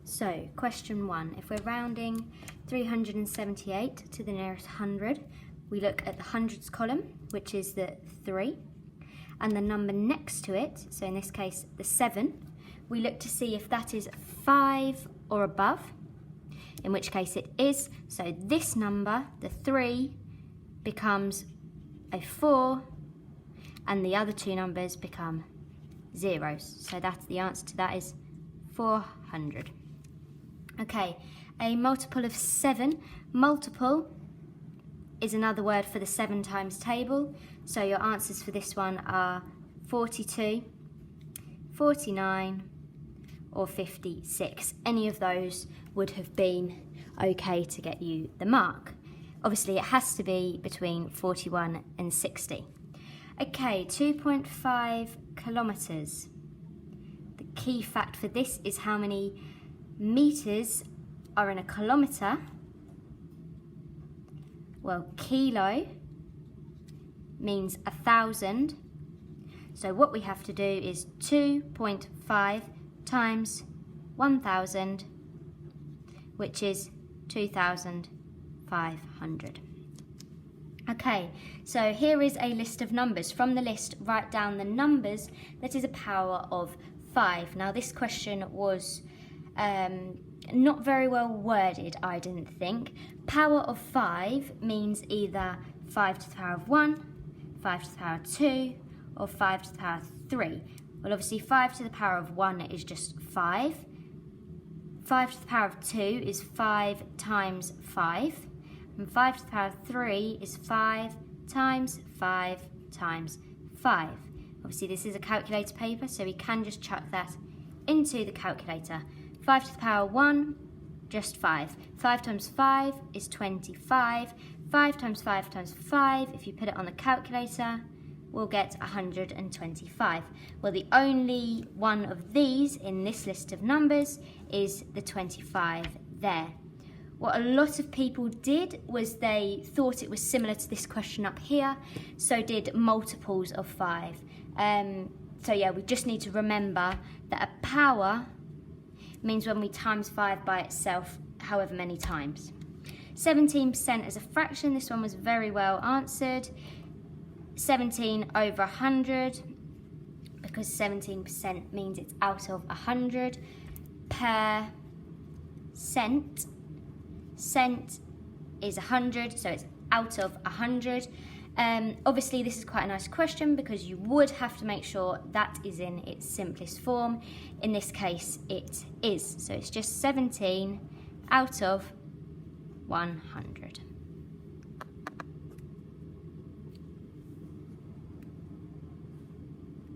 So, question 1. If we're rounding 378 to the nearest 100, we look at the hundreds column, which is the 3, and the number next to it, so in this case the 7, we look to see if that is 5 or above, in which case it is. So this number, the 3, becomes a 4, and the other two numbers become zeros. So that's the answer to that is 400. Okay, a multiple of 7. Multiple is another word for the 7 times table. So your answers for this one are 42, 49, or 56. Any of those would have been okay to get you the mark. Obviously, it has to be between 41 and 60. Okay, 2.5 kilometres. The key fact for this is how many metres are in a kilometre. Well, kilo means 1,000. So what we have to do is 2.5 times 1,000, which is 2,500. Okay, so here is a list of numbers. From the list, write down the numbers that is a power of 5. Now this question was not very well worded, I didn't think. Power of 5 means either 5 to the power of 1, 5 to the power of 2, or 5 to the power of 3. Well, obviously 5 to the power of 1 is just 5. 5 to the power of 2 is 5 times 5. And 5 to the power of 3 is 5 times 5 times 5. Obviously this is a calculator paper, so we can just chuck that into the calculator. 5 to the power of 1, just 5. 5 times 5 is 25. 5 times 5 times 5, if you put it on the calculator, we'll get 125. Well, the only one of these in this list of numbers is the 25 there. What a lot of people did was they thought it was similar to this question up here, so did multiples of 5. So yeah, we just need to remember that a power means when we times 5 by itself however many times. 17% as a fraction, this one was very well answered. 17 over 100, because 17% means it's out of 100. Per cent, cent is 100, so it's out of 100. Obviously this is quite a nice question because you would have to make sure that is in its simplest form. In this case it is, so it's just 17 out of 100.